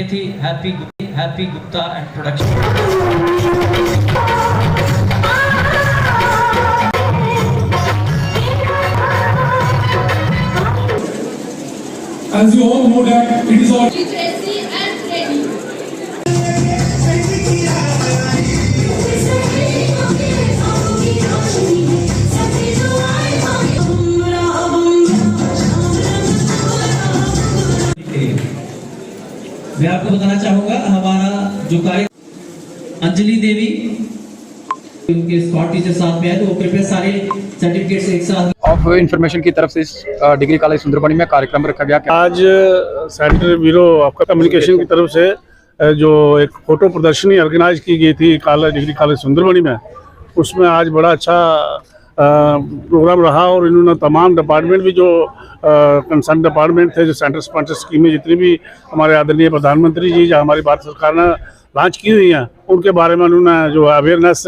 ये थी happy Gupta and production. As you all know that it is all literacy and training. मैं आपको बताना चाहूंगा हमारा जो कार्य अंजलि देवी उनके स्कॉट टीचर साथ में है, तो वो कृपया सारे सर्टिफिकेट्स एक साथ ऑफ इंफॉर्मेशन की तरफ से इस डिग्री कॉलेज सुंदरबनी में कार्यक्रम रखा गया। आज सेंट्रल ब्यूरो आपका कम्युनिकेशन की तरफ से जो एक फोटो प्रदर्शनी ऑर्गेनाइज की गई थी डिग्री कॉलेज सुंदरबनी में, उसमें आज बड़ा अच्छा प्रोग्राम रहा और इन्होंने तमाम डिपार्टमेंट भी जो कंसर्न डिपार्टमेंट थे, जो सेंटर स्पॉन्सर स्कीमें जितनी भी हमारे आदरणीय प्रधानमंत्री जी जो हमारी भारत सरकार ने लॉन्च की हुई हैं, उनके बारे में उन्होंने जो अवेयरनेस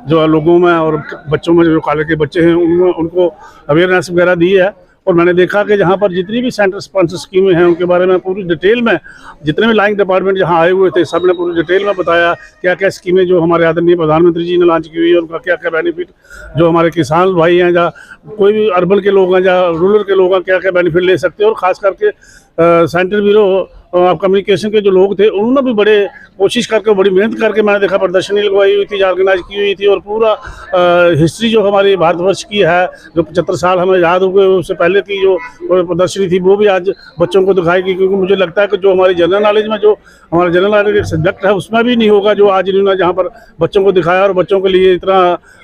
जो लोगों में और बच्चों में जो कॉलेज के बच्चे हैं उनको अवेयरनेस वगैरह दी है। और मैंने देखा कि जहाँ पर जितनी भी सेंटर स्पॉन्सर स्कीमें हैं उनके बारे में पूरी डिटेल में जितने भी लाइंग डिपार्टमेंट जहाँ आए हुए थे सब ने पूरी डिटेल में बताया क्या क्या स्कीमें जो हमारे आदरणीय प्रधानमंत्री जी ने लॉन्च की हुई है, उनका क्या क्या बेनिफिट जो हमारे किसान भाई हैं या कोई भी अर्बन के लोग हैं या रूरल के लोग हैं क्या क्या बेनिफिट ले सकते हैं। और ख़ास करके सेंट्रल ब्यूरो ऑफ कम्युनिकेशन के जो लोग थे उन्होंने भी बड़े कोशिश करके बड़ी मेहनत करके मैंने देखा प्रदर्शनी लगवाई हुई थी, ऑर्गेनाइज की हुई थी और पूरा हिस्ट्री जो हमारी भारतवर्ष की है जो 75 साल हमें याद हो गए उससे पहले की जो प्रदर्शनी थी वो भी आज बच्चों को दिखाई गई। क्योंकि मुझे लगता है कि जो हमारी जनरल नॉलेज में जो हमारा जनरल नॉलेज सब्जेक्ट है उसमें भी नहीं होगा जो आज इन्होंने जहाँ पर बच्चों को दिखाया और बच्चों के लिए इतना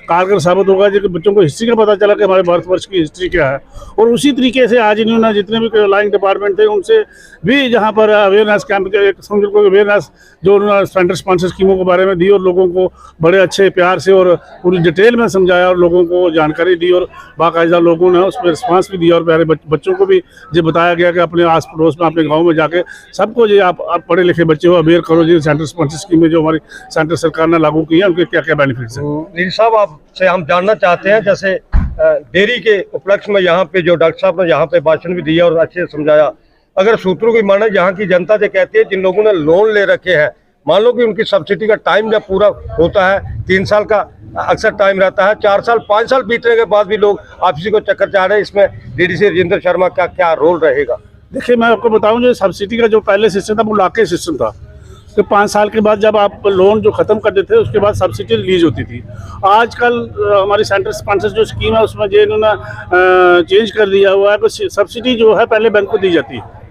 कारगर साबित होगा जो बच्चों को हिस्ट्री का पता चला कि हमारे भारतवर्ष की हिस्ट्री क्या है। और उसी तरीके से आज इन्होंने जितने भी लाइन डिपार्टमेंट थे उनसे भी जहाँ पर अवेयरनेस कैंप के समझ लो अवेयरनेस जो उन्होंने सेंटर स्पॉन्सर स्कीमों के बारे में दी और लोगों को बड़े अच्छे प्यार से और पूरी डिटेल में समझाया और लोगों को जानकारी दी और बाकायदा लोगों ने उस पर रिस्पॉन्स भी दिया और प्यारे बच्चों को भी जो बताया गया कि अपने आस पड़ोस में अपने गाँव में जाके सबको जो आप पढ़े लिखे बच्चे हो अवेयर करो जी सेंटर स्पॉन्सर स्कीमें जो हमारी सेंटर सरकार ने लागू की है उनके क्या क्या बेनिफिट्स हैं। नील साहब आपसे हम जानना चाहते हैं जैसे डेयरी के उपलक्ष्य में यहाँ पे जो डॉक्टर साहब ने यहाँ पे भाषण भी दिया और अच्छे से समझाया, अगर सूत्रों की माने यहाँ की जनता से कहती है जिन लोगों ने लोन ले रखे हैं मान लो कि उनकी सब्सिडी का टाइम जब पूरा होता है 3 साल का अक्सर टाइम रहता है, 4 साल 5 साल बीतने के बाद भी लोग ऑफिस को चक्कर चाह रहे हैं, इसमें डीडीसी राजेंद्र शर्मा का क्या रोल रहेगा? देखिए मैं आपको बताऊं जो सब्सिडी का जो पहले सिस्टम था वो लाके सिस्टम था कि 5 साल के बाद जब आप लोन जो ख़त्म कर देते थे उसके बाद सब्सिडी रिलीज होती थी। आजकल हमारी सेंटर स्पॉन्सर जो स्कीम है उसमें जो इन्होंने चेंज कर दिया हुआ है कि सब्सिडी जो है पहले बैंक को दी जाती है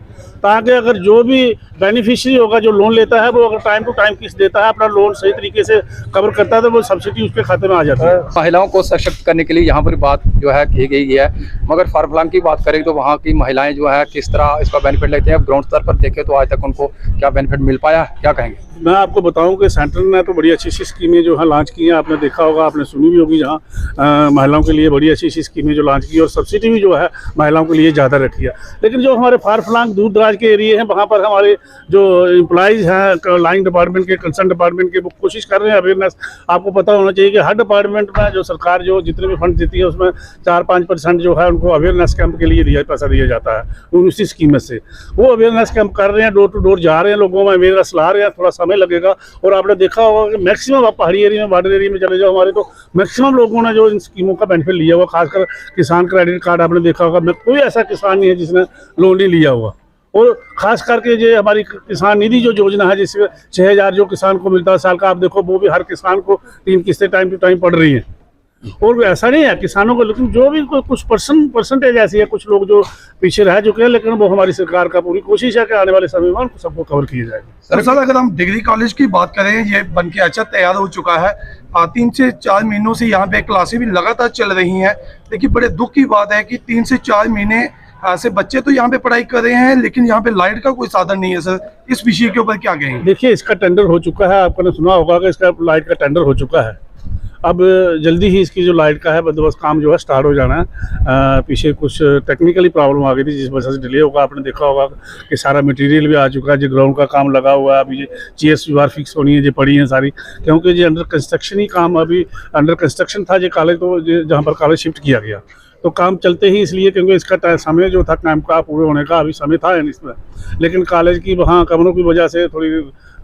ताकि अगर जो भी बेनिफिशियरी होगा जो लोन लेता है वो अगर टाइम टू टाइम किस्त देता है अपना लोन सही तरीके से कवर करता है तो वो सब्सिडी उसके खाते में आ जाता है। महिलाओं को सशक्त करने के लिए यहाँ पर बात जो है की गई है, मगर फार्मलांग की बात करें तो वहाँ की महिलाएं जो है किस तरह इसका बेनिफिट लेते हैं, ग्राउंड स्तर पर देखें तो आज तक उनको क्या बेनिफिट मिल पाया, क्या कहेंगे? मैं आपको बताऊं कि सेंटर ने तो बड़ी अच्छी अच्छी स्कीमें जो है लॉन्च की हैं, आपने देखा होगा आपने सुनी भी होगी, जहाँ महिलाओं के लिए बड़ी अच्छी अच्छी स्कीमें जो लॉन्च की और सब्सिडी भी जो है महिलाओं के लिए ज़्यादा रखी है। लेकिन जो हमारे फार फ्लांग दूर दराज के एरिए हैं वहाँ पर हमारे जो एम्प्लॉइज़ हैं लाइन डिपार्टमेंट के कंसर्न डिपार्टमेंट के वो कोशिश कर रहे हैं अवेयरनेस। आपको पता होना चाहिए कि हर डिपार्टमेंट में जो सरकार जो जितने भी फंड देती है उसमें 4-5% जो है उनको अवेयरनेस कैंप के लिए पैसा दिया जाता है उसी स्कीम में से। वो अवेयरनेस कैंप कर रहे हैं, डोर टू डोर जा रहे हैं, लोगों में अवेयरनेस ला रहे हैं, थोड़ा समय लगेगा। और आपने देखा होगा कि मैक्सिमम आप पहाड़ी एरिया में बॉर्डर एरिया में चले जाओ हमारे तो मैक्सिमम लोगों ने जो इन स्कीमों का बेनिफिट लिया हुआ, खासकर किसान क्रेडिट कार्ड आपने देखा होगा, कोई ऐसा किसान नहीं है जिसने लोन नहीं लिया हुआ। और खास करके जो हमारी किसान निधि जो योजना है जिसमें 6,000 जो किसान को मिलता है साल का, आप देखो वो भी हर किसान को 3 किस्तें टाइम टू टाइम पड़ रही हैं। और ऐसा नहीं है किसानों को, लेकिन जो भी कुछ परसेंटेज ऐसी है, कुछ लोग जो पीछे रह चुके हैं, लेकिन वो हमारी सरकार का पूरी कोशिश है कि आने वाले समय में उनको सबको कवर किया जाएगा। सर अगर हम डिग्री कॉलेज की बात करें, ये बन के अच्छा तैयार हो चुका है, 3 से 4 महीनों से यहाँ पे क्लासें भी लगातार चल रही हैं। लेकिन बड़े दुख की बात है कि 3 से 4 महीने से बच्चे तो यहाँ पे पढ़ाई कर रहे हैं लेकिन यहाँ पे लाइट का कोई साधन नहीं है। सर इस विषय के ऊपर क्या कहेंगे? देखिए इसका टेंडर हो चुका है, आपने सुना होगा कि इसका लाइट का टेंडर हो चुका है। अब जल्दी ही इसकी जो लाइट का है बंदोबस्त काम जो है स्टार्ट हो जाना है। पीछे कुछ टेक्निकली प्रॉब्लम आ गई थी जिस वजह से डिले होगा। आपने देखा होगा कि सारा मटेरियल भी आ चुका है, जो ग्राउंड का काम लगा हुआ है, अभी ये चेयर्स भी बार फिक्स होनी है, जो पड़ी हैं सारी, क्योंकि ये अंडर कंस्ट्रक्शन ही काम अभी अंडर कंस्ट्रक्शन था। ये कॉलेज तो जहाँ पर कॉलेज शिफ्ट किया गया तो काम चलते ही इसलिए क्योंकि इसका समय जो था कैंप का पूरे होने का अभी समय था इसमें, लेकिन कॉलेज की वहाँ कमरों की वजह से थोड़ी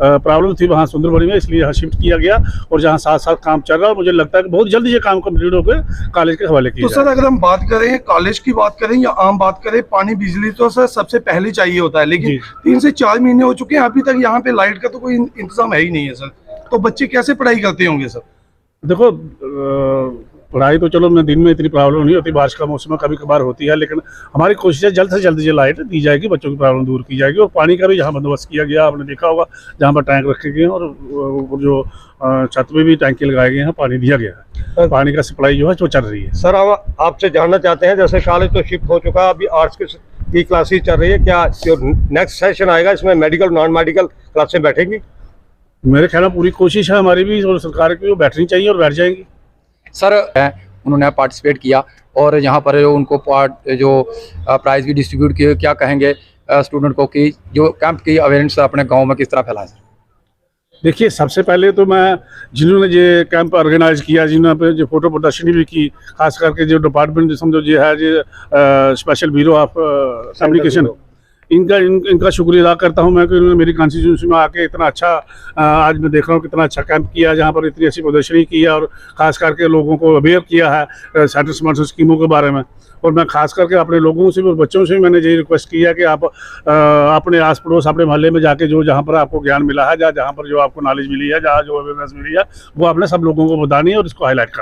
प्रॉब्लम थी वहाँ सुंदरबनी में, इसलिए यहाँ शिफ्ट किया गया और जहाँ साथ साथ काम चल रहा है। और मुझे लगता है कि बहुत जल्दी ये काम कंप्लीट होकर कॉलेज के हवाले किया तो सर अगर हम बात करें कॉलेज की बात करें या आम बात करें, पानी बिजली तो सर सबसे पहले चाहिए होता है, लेकिन जी। 3 से 4 महीने हो चुके हैं अभी तक यहाँ पे लाइट का तो कोई इंतजाम है ही नहीं है सर। तो बच्चे कैसे पढ़ाई करते होंगे सर? देखो पढ़ाई तो चलो मैं दिन में इतनी प्रॉब्लम नहीं होती, बारिश का मौसम में कभी कभार होती है, लेकिन हमारी कोशिश है जल्द से जल्द ये लाइट दी जाएगी, बच्चों की प्रॉब्लम दूर की जाएगी। और पानी का भी जहाँ बंदोबस्त किया गया आपने देखा होगा, जहाँ पर टैंक रखे गए हैं और जो छत में भी टैंक लगाए गए हैं, पानी दिया गया है, पानी का सप्लाई जो है वो चल रही है। सर हम आपसे जानना चाहते हैं, जैसे कॉलेज तो शिफ्ट हो चुका है, अभी आर्ट्स की क्लासेस चल रही है, क्या जो नेक्स्ट सेशन आएगा इसमें मेडिकल नॉन मेडिकल क्लासें बैठेंगी? मेरे ख्याल में पूरी कोशिश है हमारी भी और सरकार की, वो बैठनी चाहिए और बैठ जाएंगी। सर उन्होंने पार्टिसिपेट किया और यहाँ पर उनको जो प्राइज़ भी डिस्ट्रीब्यूट किए, क्या कहेंगे स्टूडेंट को कि जो कैंप की अवेयरनेस अपने गांव में किस तरह फैलाएं? देखिए सबसे पहले तो मैं जिन्होंने ये कैंप ऑर्गेनाइज किया, जिन्होंने जो फोटो प्रदर्शनी भी की, खास करके जो डिपार्टमेंट समझो ये है जो स्पेशल ब्यूरो ऑफ कम्युनिकेशन, इनका शुक्रिया अदा करता हूं मैं कि उन्होंने मेरी कॉन्स्टिट्यूंसी में आके इतना अच्छा आज मैं देख रहा हूं कितना अच्छा कैंप किया, जहां पर इतनी अच्छी प्रदर्शनी की है और ख़ास करके लोगों को अवेयर किया है सेंट्रल स्पॉन्सर स्कीमों के बारे में। और मैं खास करके अपने लोगों से भी और बच्चों से भी मैंने यही रिक्वेस्ट किया कि आप अपने आस पड़ोस अपने मोहल्ले में जाके जो जहाँ पर आपको ज्ञान मिला है, जहाँ पर जो आपको नॉलेज मिली है, जहाँ जो अवेयरनेस मिली है, वो आपने सब लोगों को बतानी है और इसको हाईलाइट करना है।